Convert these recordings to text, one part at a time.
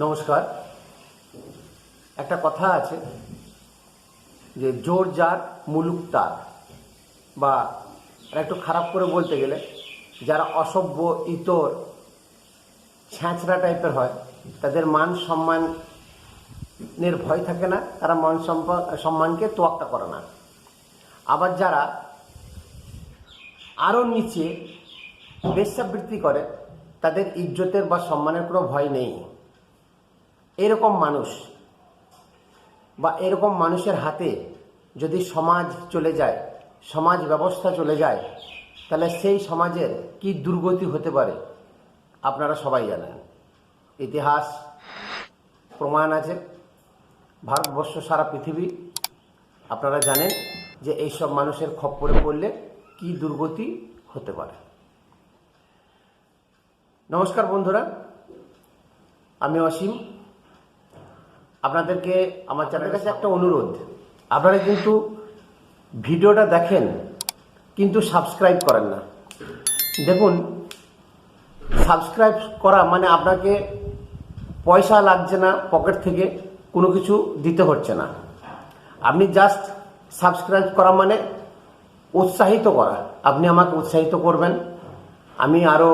নমস্কার। একটা কথা আছে যে জোর যার মুলুক তার, বা একটু খারাপ করে বলতে গেলে যারা অসভ্য, ইতর, ছ্যাঁচড়া টাইপের হয় তাদের মান সম্মানের ভয় থাকে না, তারা মান সম্মানকে তোয়াক্কা করে না। আবার যারা আরও নিচে বেশ্যাবৃত্তি করে তাদের ইজ্জতের বা সম্মানের কোনো ভয় নেই। এরকম মানুষ বা এরকম মানুষের হাতে যদি সমাজ চলে যায়, সমাজ ব্যবস্থা চলে যায়, তাহলে সেই সমাজের কি দুর্গতি হতে পারে আপনারা সবাই জানেন। ইতিহাস প্রমাণ আছে, ভারতবর্ষ সারা পৃথিবী আপনারা জানেন যে এইসব মানুষের খপ্পরে পড়লে কি দুর্গতি হতে পারে। নমস্কার বন্ধুরা, আমি অসীম। আপনাদেরকে আমার চ্যানেলের কাছে একটা অনুরোধ, আপনারা কিন্তু ভিডিওটা দেখেন কিন্তু সাবস্ক্রাইব করেন না। দেখুন, সাবস্ক্রাইব করা মানে আপনাকে পয়সা লাগছে না, পকেট থেকে কোনো কিছু দিতে হচ্ছে না। আপনি জাস্ট সাবস্ক্রাইব করা মানে উৎসাহিত করা। আপনি আমাকে উৎসাহিত করবেন, আমি আরও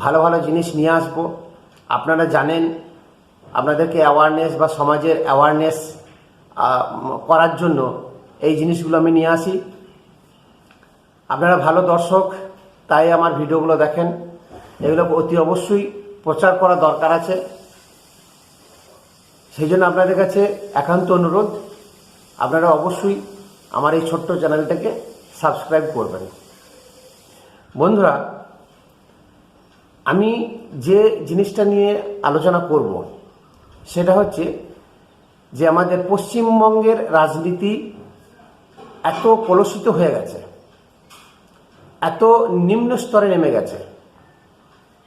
ভালো ভালো জিনিস নিয়ে আসবো। আপনারা জানেন আপনাদেরকে অ্যাওয়ারনেস বা সমাজের অ্যাওয়ারনেস করার জন্য এই জিনিসগুলো আমি নিয়ে আসি। আপনারা ভালো দর্শক, তাই আমার ভিডিওগুলো দেখেন। এগুলো অতি অবশ্যই প্রচার করা দরকার আছে। সেই জন্য আপনাদের কাছে একান্ত অনুরোধ, আপনারা অবশ্যই আমার এই ছোট্ট চ্যানেলটাকে সাবস্ক্রাইব করবেন। বন্ধুরা, আমি যে জিনিসটা নিয়ে আলোচনা করব সেটা হচ্ছে যে আমাদের পশ্চিমবঙ্গের রাজনীতি এত কলুষিত হয়ে গেছে, এত নিম্ন স্তরে নেমে গেছে,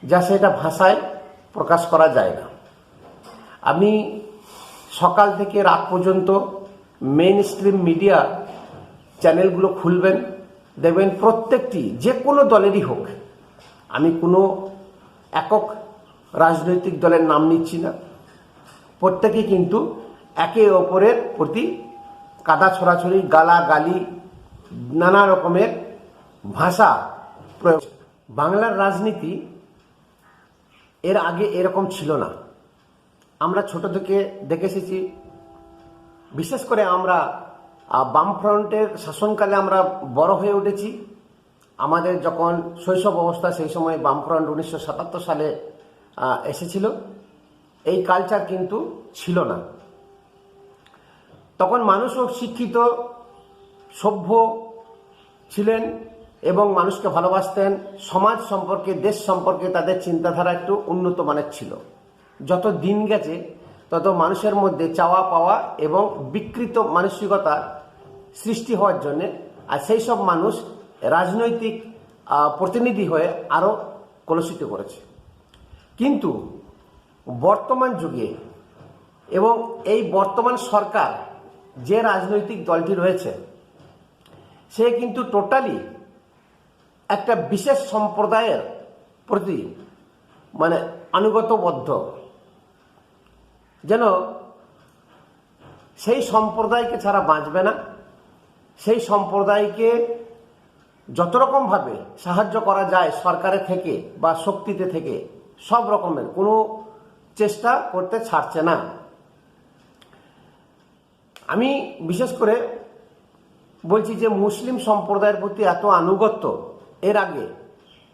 যা সেটা ভাষায় প্রকাশ করা যায় না। আপনি সকাল থেকে রাত পর্যন্ত মেইন স্ট্রিম মিডিয়া চ্যানেলগুলো খুলবেন, দেখবেন প্রত্যেকটি যে কোনো দলেরই হোক, আমি কোনো একক রাজনৈতিক দলের নাম নিচ্ছি না, প্রত্যেকে কিন্তু একে অপরের প্রতি কাদা ছড়াছড়ি, গালাগালি, নানা রকমের ভাষা প্রয়োগ। বাংলার রাজনীতি এর আগে এরকম ছিল না। আমরা ছোট থেকে দেখে এসেছি, বিশেষ করে আমরা বামফ্রন্টের শাসনকালে আমরা বড় হয়ে উঠেছি। আমাদের যখন শৈশব অবস্থা, সেই সময় বামফ্রন্ট 1977 সালে এসেছিল। এই কালচার কিন্তু ছিল না। তখন মানুষও শিক্ষিত, সভ্য ছিলেন এবং মানুষকে ভালোবাসতেন। সমাজ সম্পর্কে, দেশ সম্পর্কে তাদের চিন্তাধারা একটু উন্নত মানের ছিল। যত দিন গেছে তত মানুষের মধ্যে চাওয়া পাওয়া এবং বিকৃত মানসিকতা সৃষ্টি হওয়ার জন্যে আর সেই সব মানুষ রাজনৈতিক প্রতিনিধি হয়ে আরও কলুষিত করেছে। কিন্তু বর্তমান যুগে এবং এই বর্তমান সরকার যে রাজনৈতিক দলটি রয়েছে, সে কিন্তু টোটালি একটা বিশেষ সম্প্রদায়ের প্রতি মানে আনুগত্যবদ্ধ, যেন সেই সম্প্রদায়কে ছাড়া বাঁচবে না। সেই সম্প্রদায়কে যত রকমভাবে সাহায্য করা যায় সরকারের থেকে বা শক্তিতে থেকে, সব রকমের কোনো চেষ্টা করতে ছাড়ছে না। আমি বিশেষ করে বলছি যে মুসলিম সম্প্রদায়ের প্রতি এত আনুগত্য এর আগে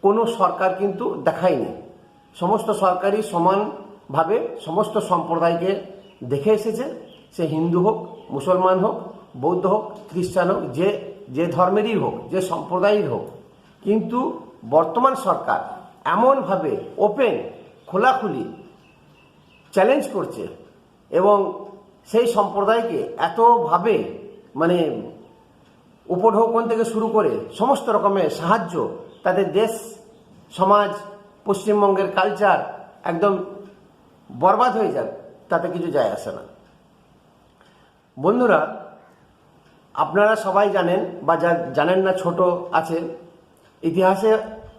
কোনো সরকার কিন্তু দেখায়নি। সমস্ত সরকারই সমানভাবে সমস্ত সম্প্রদায়কে দেখে এসেছে, সে হিন্দু হোক, মুসলমান হোক, বৌদ্ধ হোক, খ্রিস্টান হোক, যে ধর্মেরই হোক, যে সম্প্রদায়ের হোক। কিন্তু বর্তমান সরকার এমনভাবে ওপেন, খোলাখুলি চ্যালেঞ্জ করছে এবং সেই সম্প্রদায়কে এতভাবে মানে উপঢৌকন থেকে শুরু করে সমস্ত রকমের সাহায্য, তাদের দেশ, সমাজ, পশ্চিমবঙ্গের কালচার একদম বরবাদ হয়ে যাক, তাতে কিছু যায় আসে না। বন্ধুরা, আপনারা সবাই জানেন বা যা জানেন না ছোট আছে, ইতিহাসে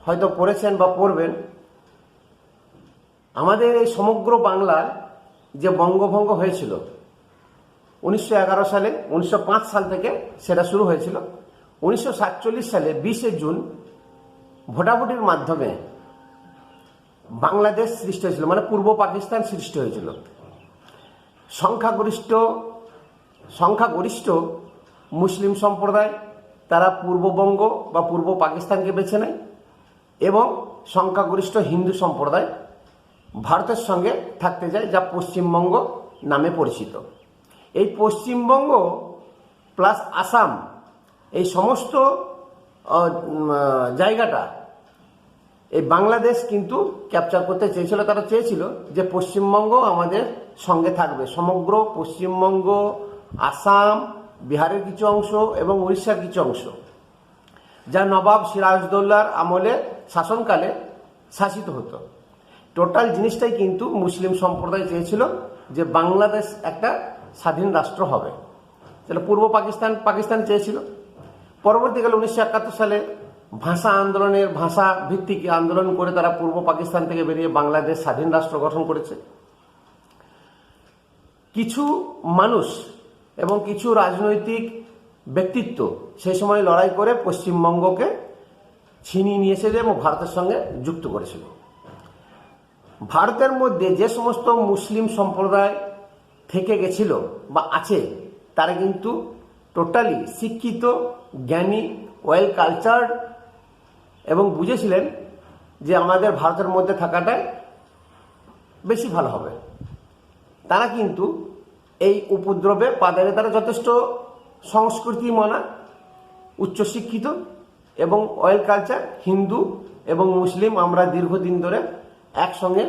হয়তো পড়েছেন বা পড়বেন, আমাদের এই সমগ্র বাংলার যে বঙ্গভঙ্গ হয়েছিল 1911 সালে, 1905 সাল থেকে সেটা শুরু হয়েছিল। 1947 সালে 20 জুন ভোটাভুটির মাধ্যমে বাংলাদেশ সৃষ্টি হয়েছিল, মানে পূর্ব পাকিস্তান সৃষ্টি হয়েছিল। সংখ্যাগরিষ্ঠ মুসলিম সম্প্রদায় তারা পূর্ববঙ্গ বা পূর্ব পাকিস্তানকে বেছে নেয়, এবং সংখ্যাগরিষ্ঠ হিন্দু সম্প্রদায় ভারতের সঙ্গে থাকতে যায়, যা পশ্চিমবঙ্গ নামে পরিচিত। এই পশ্চিমবঙ্গ প্লাস আসাম, এই সমস্ত জায়গাটা এই বাংলাদেশ কিন্তু ক্যাপচার করতে চেয়েছিল। তারা চেয়েছিল যে পশ্চিমবঙ্গ আমাদের সঙ্গে থাকবে, সমগ্র পশ্চিমবঙ্গ, আসাম, বিহারের কিছু অংশ এবং উড়িষ্যার কিছু অংশ, যা নবাব সিরাজদৌল্লার আমলে শাসনকালে শাসিত হতো। টোটাল জিনিসটাই কিন্তু মুসলিম সম্প্রদায় চেয়েছিল যে বাংলাদেশ একটা স্বাধীন রাষ্ট্র হবে। তাহলে পূর্ব পাকিস্তান চেয়েছিল। পরবর্তীকালে 1971 সালে ভাষা ভিত্তিক আন্দোলন করে তারা পূর্ব পাকিস্তান থেকে বেরিয়ে বাংলাদেশ স্বাধীন রাষ্ট্র গঠন করেছে। কিছু মানুষ এবং কিছু রাজনৈতিক ব্যক্তিত্ব সেই সময় লড়াই করে পশ্চিমবঙ্গকে ছিনিয়ে নিয়ে এসে এবং ভারতের সঙ্গে যুক্ত করেছিল। ভারতের মধ্যে যে সমস্ত মুসলিম সম্প্রদায় থেকে গেছিল বা আছে, তারা কিন্তু টোটালি শিক্ষিত, জ্ঞানী, ওয়েল কালচার্ড, এবং বুঝেছিলেন যে আমাদের ভারতের মধ্যে থাকাটাই বেশি ভালো হবে। তারা কিন্তু এই উপদ্রবে পা দেয়। তারা যথেষ্ট সংস্কৃতি মানা, উচ্চশিক্ষিত এবং ওয়েল কালচার, হিন্দু এবং মুসলিম আমরা দীর্ঘদিন ধরে একসঙ্গে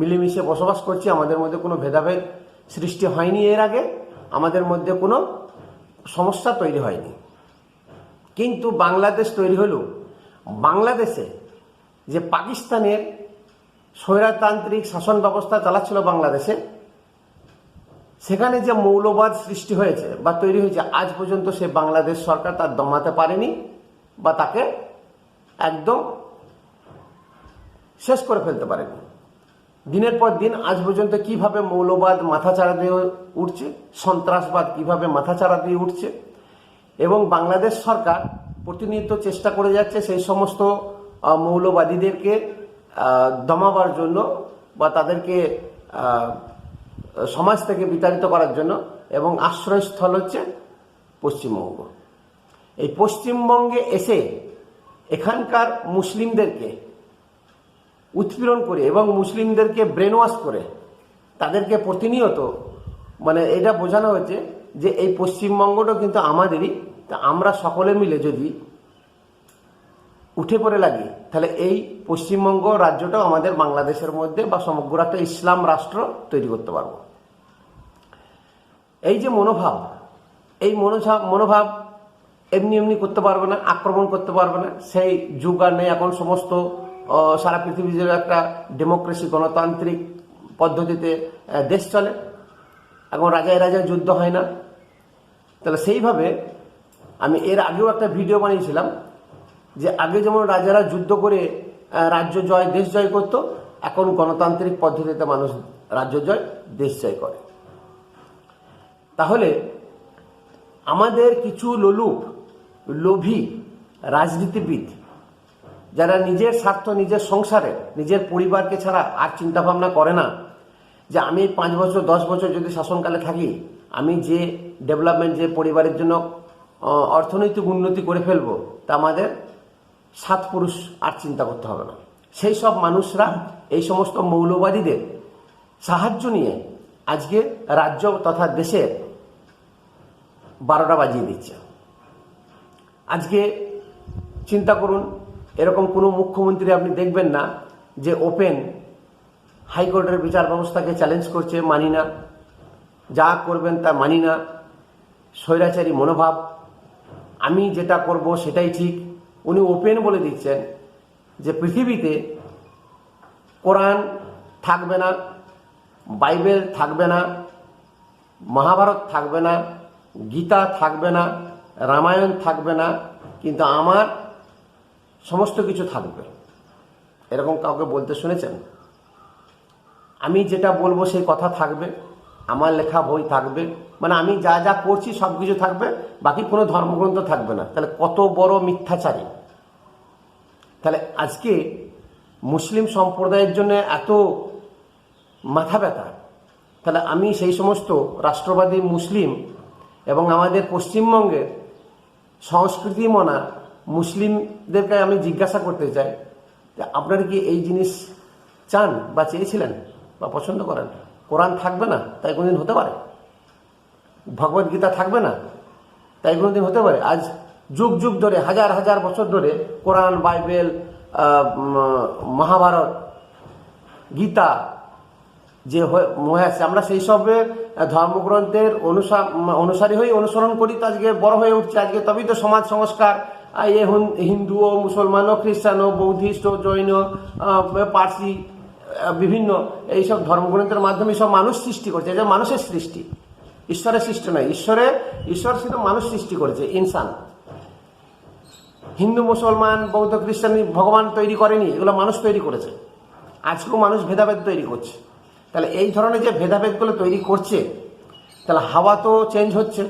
মিলেমিশে বসবাস করছি। আমাদের মধ্যে কোনো ভেদাভেদ সৃষ্টি হয়নি, এর আগে আমাদের মধ্যে কোনো সমস্যা তৈরি হয়নি। কিন্তু বাংলাদেশ তৈরি হলো, বাংলাদেশে যে পাকিস্তানের স্বৈরতান্ত্রিক শাসন ব্যবস্থা চালাচ্ছিল বাংলাদেশে, সেখানে যে মৌলবাদ সৃষ্টি হয়েছে বা তৈরি হয়েছে, আজ পর্যন্ত সে বাংলাদেশ সরকার তার দমাতে পারেনি বা তাকে একদম শেষ করে ফেলতে পারেনি। দিনের পর দিন আজ পর্যন্ত কিভাবে মৌলবাদ মাথাচাড়া দিয়ে উঠছে, সন্ত্রাসবাদ কিভাবে মাথাচাড়া দিয়ে উঠছে, এবং বাংলাদেশ সরকার প্রতিনিয়ত চেষ্টা করে যাচ্ছে সেই সমস্ত মৌলবাদীদেরকে দমাবার জন্য বা তাদেরকে সমাজ থেকে বিতাড়িত করার জন্য, এবং আশ্রয়স্থল হচ্ছে পশ্চিমবঙ্গ। এই পশ্চিমবঙ্গে এসে এখানকার মুসলিমদেরকে উৎপীড়ন করে এবং মুসলিমদেরকে ব্রেন ওয়াশ করে তাদেরকে প্রতিনিয়ত, মানে এটা বোঝানো হয়েছে যে এই পশ্চিমবঙ্গটা কিন্তু আমাদেরই, তা আমরা সকলে মিলে যদি উঠে পড়ে লাগি, তাহলে এই পশ্চিমবঙ্গ রাজ্যটাও আমাদের বাংলাদেশের মধ্যে বা সমগ্র একটা ইসলাম রাষ্ট্র তৈরি করতে পারবো। এই যে মনোভাব, এই মনোভাব এমনি এমনি করতে পারবে না, আক্রমণ করতে পারবে না, সেই যুগ আর নেই। এখন সমস্ত সারা পৃথিবী জুড়ে একটা ডেমোক্রেসি, গণতান্ত্রিক পদ্ধতিতে দেশ চলে। এখন রাজায় যুদ্ধ হয় না। তাহলে সেইভাবে আমি এর আগেও একটা ভিডিও বানিয়েছিলাম যে আগে যেমন রাজারা যুদ্ধ করে রাজ্য জয়, দেশ জয় করত, এখন গণতান্ত্রিক পদ্ধতিতে মানুষ রাজ্য জয়, দেশ জয় করে। তাহলে আমাদের কিছু লোভী রাজনীতিবিদ, যারা নিজের স্বার্থ, নিজের সংসারে, নিজের পরিবারকে ছাড়া আর চিন্তা ভাবনা করে না যে আমি 5 বছর 10 বছর যদি শাসনকালে থাকি, আমি যে ডেভেলপমেন্ট, যে পরিবারের জন্য অর্থনৈতিক উন্নতি করে ফেলবো, তা আমাদের 7 পুরুষ আর চিন্তা করতে হবে না। সেই সব মানুষরা এই সমস্ত মৌলবাদীদের সাহায্য নিয়ে আজকে রাজ্য তথা দেশের 12টা বাজিয়ে দিচ্ছে। আজকে চিন্তা করুন, এরকম কোনো মুখ্যমন্ত্রী আপনি দেখবেন না যে ওপেন হাইকোর্টের বিচার ব্যবস্থাকে চ্যালেঞ্জ করছে, মানি না, যা করবেন তা মানি না, স্বৈরাচারী মনোভাব, আমি যেটা করব সেটাই ঠিক। উনি ওপেন বলে দিচ্ছেন যে পৃথিবীতে কোরআন থাকবে না, বাইবেল থাকবে না, মহাভারত থাকবে না, গীতা থাকবে না, রামায়ণ থাকবে না, কিন্তু আমার সমস্ত কিছু থাকবে। এরকম কাউকে বলতে শুনেছেন? আমি যেটা বলবো সেই কথা থাকবে। আমার লেখা বই থাকবে, মানে আমি যা যা করছি সব কিছু থাকবে, বাকি কোনো ধর্মগ্রন্থ থাকবে না। তাহলে কত বড় মিথ্যাচারী! তাহলে আজকে মুসলিম সম্প্রদায়ের জন্য এত মাথা ব্যথা, তাহলে আমি সেই সমস্ত রাষ্ট্রবাদী মুসলিম এবং আমাদের পশ্চিমবঙ্গের সংস্কৃতি মনা মুসলিমদেরকে আমি জিজ্ঞাসা করতে চাই যে আপনারা কি এই জিনিস চান বা চেয়েছিলেন বা পছন্দ করেন? কোরআন থাকবে না তাই কোনোদিন হতে পারে? ভগবদ গীতা থাকবে না তাই কোনোদিন হতে পারে? আজ যুগ যুগ ধরে, হাজার হাজার বছর ধরে কোরআন, বাইবেল, মহাভারত, গীতা যে হয়ে আসছে, আমরা সেই সবের ধর্মগ্রন্থের অনুসারী হয়ে অনুসরণ করি, তো আজকে বড় হয়ে উঠছে। আজকে তবেই তো সমাজ সংস্কার, হিন্দু ও মুসলমান ও খ্রিস্টান ও বৌদ্ধিস্ট ও জৈন, পার্সি, বিভিন্ন এইসব ধর্মগ্রন্থের মাধ্যমে সব মানুষ সৃষ্টি করছে। যে মানুষের সৃষ্টি, ঈশ্বরের সৃষ্টি নয়। ঈশ্বর শুধু মানুষ সৃষ্টি করেছে, ইনসান। হিন্দু, মুসলমান, বৌদ্ধ, খ্রিস্টান ভগবান তৈরি করেনি, এগুলো মানুষ তৈরি করেছে। আজকেও মানুষ ভেদাভেদ তৈরি করছে। তাহলে এই ধরনের যে ভেদাভেদগুলো তৈরি করছে, তাহলে হাওয়া তো চেঞ্জ হচ্ছে,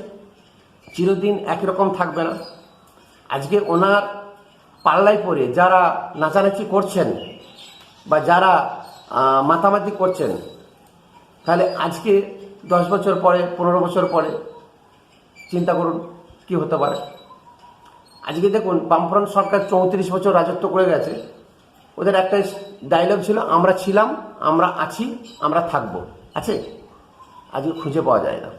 চিরদিন একই রকম থাকবে না। আজকে ওনার পাল্লায় পড়ে যারা নাচানাচি করছেন বা যারা মাতামাতি করছেন, তাহলে আজকে 10 বছর পরে, 15 বছর পরে চিন্তা করুন কি হতে পারে। আজকে দেখুন, বামফ্রন্ট সরকার 34 বছর রাজত্ব করে গেছে। ওদের একটা ডায়লগ ছিল, আমরা ছিলাম, আমরা আছি, আমরা থাকবো। আছে? আজকে খুঁজে পাওয়া যায় না।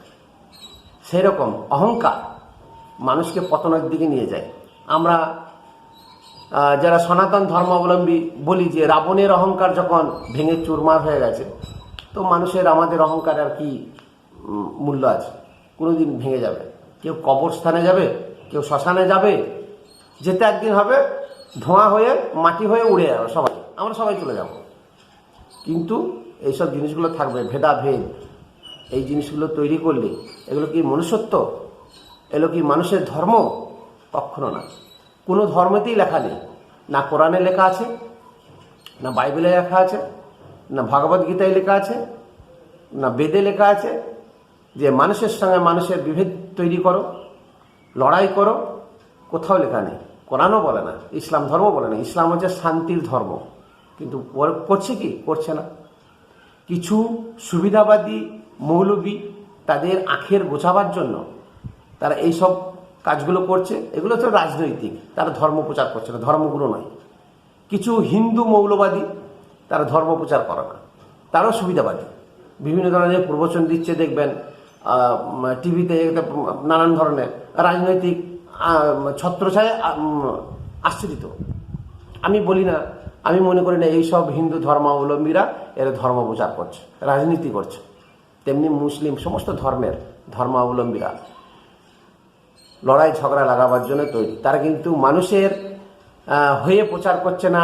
সেই রকম অহংকার মানুষকে পতনের দিকে নিয়ে যায়। আমরা যারা সনাতন ধর্মাবলম্বী বলি যে রাবণের অহংকার যখন ভেঙে চুরমার হয়ে গেছে, তো মানুষের, আমাদের অহংকার আর কি মূল্য আছে? কোনোদিন ভেঙে যাবে। কেউ কবরস্থানে যাবে, কেউ শ্মশানে যাবে, যেতে একদিন হবে, ধোঁয়া হয়ে মাটি হয়ে উড়ে যাবে সবাই, আমরা সবাই চলে যাব। কিন্তু এইসব জিনিসগুলো থাকবে, ভেদাভেদ, এই জিনিসগুলো তৈরি করলে এগুলো কি মনুষ্যত্ব? এগুলো কি মানুষের ধর্ম? কখনো না। কোনো ধর্মেতেই লেখা নেই, না কোরআনে লেখা আছে, না বাইবেলে লেখা আছে, না ভগবদ গীতায় লেখা আছে, না বেদে লেখা আছে যে মানুষের সঙ্গে মানুষের বিভেদ তৈরি করো, লড়াই করো। কোথাও লেখা নেই। কোরআনও বলে না, ইসলাম ধর্ম বলে না। ইসলাম হচ্ছে শান্তির ধর্ম। কিন্তু করছে কি? করছে না। কিছু সুবিধাবাদী মৌলবী তাদের আখের গোছাবার জন্য তারা এইসব কাজগুলো করছে। এগুলো তো রাজনৈতিক, তারা ধর্ম প্রচার করছে না, ধর্মগুলো নয়। কিছু হিন্দু মৌলবাদী তারা ধর্ম প্রচার করে না, তারাও সুবিধাবাদী। বিভিন্ন ধরনের প্রবচন দিচ্ছে, দেখবেন টিভিতে নানান ধরনের রাজনৈতিক ছত্রছায়া আশ্রিত। আমি বলি না, আমি মনে করি না এইসব হিন্দু ধর্মাবলম্বীরা এরা ধর্ম প্রচার করছে, রাজনীতি করছে। তেমনি মুসলিম সমস্ত ধর্মের ধর্মাবলম্বীরা লড়াই ঝগড়া লাগাবার জন্য তৈরি। তারা কিন্তু মানুষের হয়ে প্রচার করছে না,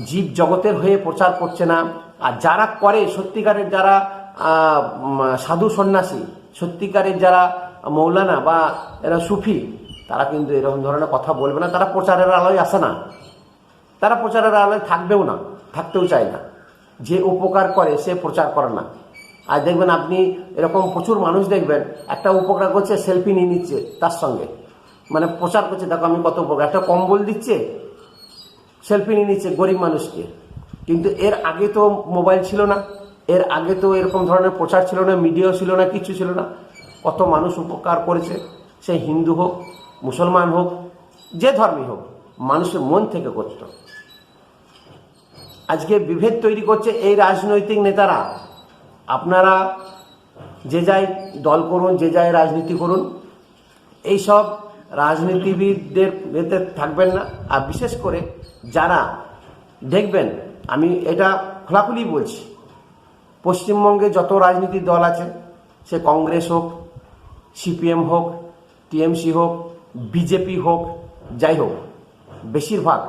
জীব জগতের হয়ে প্রচার করছে না। আর যারা করে, সত্যিকারের যারা সাধু সন্ন্যাসী, সত্যিকারের যারা মৌলানা বা এরা সুফি, তারা কিন্তু এরকম ধরনের কথা বলবে না। তারা প্রচারের আলোয় আসে না, তারা প্রচারের আলোয় থাকবেও না, থাকতেও চায় না। যে উপকার করে সে প্রচার করে না। আর দেখবেন আপনি এরকম প্রচুর মানুষ দেখবেন, একটা উপকার করছে, সেলফি নিয়ে নিচ্ছে তার সঙ্গে, মানে প্রচার করছে, দেখো আমি কত উপকার। একটা কম্বল দিচ্ছে, সেলফি নিয়ে নিচ্ছে গরিব মানুষকে। কিন্তু এর আগে তো মোবাইল ছিল না, এর আগে তো এরকম ধরনের প্রচার ছিল না, মিডিয়াও ছিল না, কিছু ছিল না। কত মানুষ উপকার করেছে, সে হিন্দু হোক, মুসলমান হোক, যে ধর্মই হোক, মানুষের মন থেকে করত। আজকে বিভেদ তৈরি করছে এই রাজনৈতিক নেতারা। আপনারা যে যাই দল করুন, যে যাই রাজনীতি করুন, এইসব রাজনীতিবিদদের এতে থাকবেন না। আর বিশেষ করে যারা দেখবেন, আমি এটা খোলাখুলি বলছি, পশ্চিমবঙ্গে যত রাজনীতির দল আছে, সে কংগ্রেস হোক, সিপিএম হোক, টিএমসি হোক, বিজেপি হোক, যাই হোক, বেশিরভাগ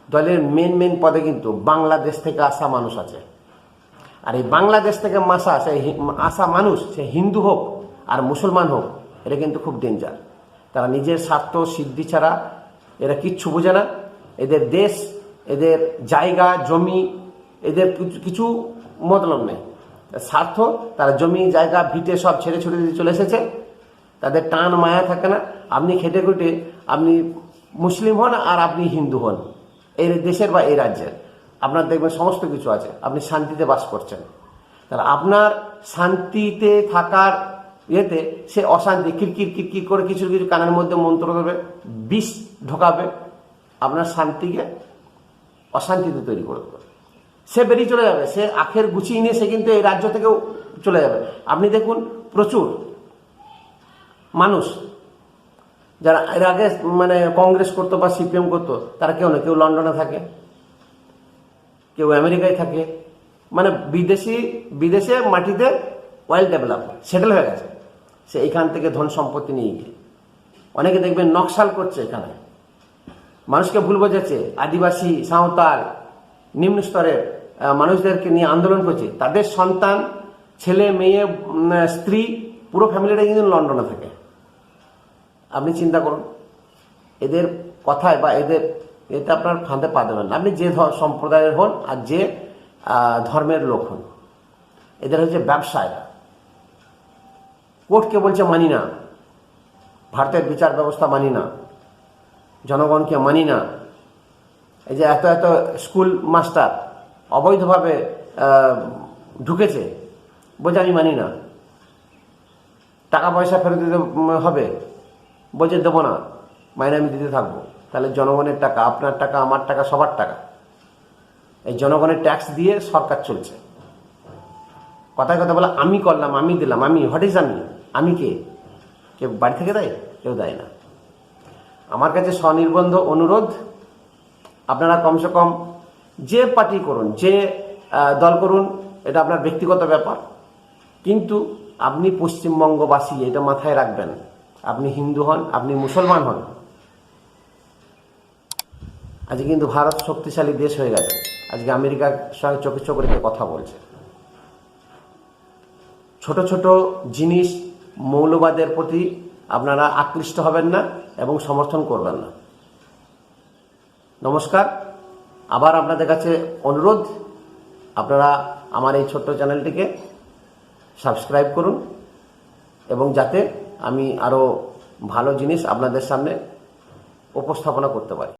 দলের মেন পদে কিন্তু বাংলাদেশ থেকে আসা মানুষ আছে। আর এই বাংলাদেশ থেকে আসা মানুষ, সে হিন্দু হোক আর মুসলমান হোক, এটা কিন্তু খুব ডেঞ্জার। তারা নিজের স্বার্থ সিদ্ধি ছাড়া এরা কিচ্ছু বোঝে না। এদের দেশ, এদের জায়গা জমি, এদের কিছু মতলব নেই। স্বার্থ, তারা জমি জায়গা ভিটে সব ছেড়ে ছুড়ে দিয়ে চলে এসেছে, তাদের টান মায়া থাকে না। আপনি খেটে খুটে আপনি মুসলিম হন আর আপনি হিন্দু হন, এই দেশের বা এই রাজ্যের, আপনার দেখবেন সমস্ত কিছু আছে, আপনি শান্তিতে বাস করছেন। তাহলে আপনার শান্তিতে থাকার ইয়েতে সে অশান্তি কিরকির কিরকির করে কিছু কিছু কানের মধ্যে মন্ত্র করবে, বিষ ঢোকাবে, আপনার শান্তিকে অশান্তিতে তৈরি করে দেবে। সে বেরিয়ে চলে যাবে, সে আখের গুছিয়ে নিয়ে সে কিন্তু এই রাজ্য থেকেও চলে যাবে। আপনি দেখুন প্রচুর মানুষ যারা এর আগে মানে কংগ্রেস করতো বা সিপিএম করতো, তারা কেউ না কেউ লন্ডনে থাকে, কেউ আমেরিকায় থাকে, মানে বিদেশে মাটিতে ওয়েল ডেভেলপ সেটেল হয়ে গেছে। সে এইখান থেকে ধন সম্পত্তি নিয়ে গিয়ে অনেকে দেখবেন নকশাল করছে, এখানে মানুষকে ভুল বোঝাচ্ছে, আদিবাসী সাঁওতাল নিম্ন স্তরের মানুষদেরকে নিয়ে আন্দোলন করছে, তাদের সন্তান ছেলে মেয়ে স্ত্রী পুরো ফ্যামিলিটা কিন্তু লন্ডনে থাকে। আপনি চিন্তা করুন, এদের কথায় বা এটা আপনার ফাঁদে পা দেবেন না। আপনি যে সম্প্রদায়ের হন আর যে ধর্মের লোক হন, এদের হচ্ছে ব্যবসায়। কোর্টকে বলছে মানি না, ভারতের বিচার ব্যবস্থা মানি না, জনগণকে মানি না। এই যে এত এত স্কুল মাস্টার অবৈধভাবে ঢুকেছে, বলছে আমি মানি না, টাকা পয়সা ফেরত দিতে হবে, বলছে দেবো না, মাইনে আমি দিতে থাকবো। তাহলে জনগণের টাকা, আপনার টাকা, আমার টাকা, সবার টাকা, এই জনগণের ট্যাক্স দিয়ে সরকার চলছে। কথায় কথা বলে আমি করলাম, আমি দিলাম, আমি হোয়াট ইজ আমি কে? কেউ বাড়ি থেকে দেয়? কেউ দেয় না। আমার কাছে স্বনির্বন্ধ অনুরোধ, আপনারা কমসে কম যে পার্টি করুন, যে দল করুন, এটা আপনার ব্যক্তিগত ব্যাপার, কিন্তু আপনি পশ্চিমবঙ্গবাসী, এটা মাথায় রাখবেন। আপনি হিন্দু হন, আপনি মুসলমান হন, আজকে কিন্তু ভারত শক্তিশালী দেশ হয়ে গেছে। আজকে আমেরিকার সঙ্গে চোখে চোখ রেখে কথা বলছে। ছোট ছোট জিনিস, মৌলবাদের প্রতি আপনারা আকৃষ্ট হবেন না এবং সমর্থন করবেন না। নমস্কার। আবার আপনাদের কাছে অনুরোধ, আপনারা আমার এই ছোট্ট চ্যানেলটিকে সাবস্ক্রাইব করুন এবং যাতে আমি আরও ভালো জিনিস আপনাদের সামনে উপস্থাপনা করতে পারি।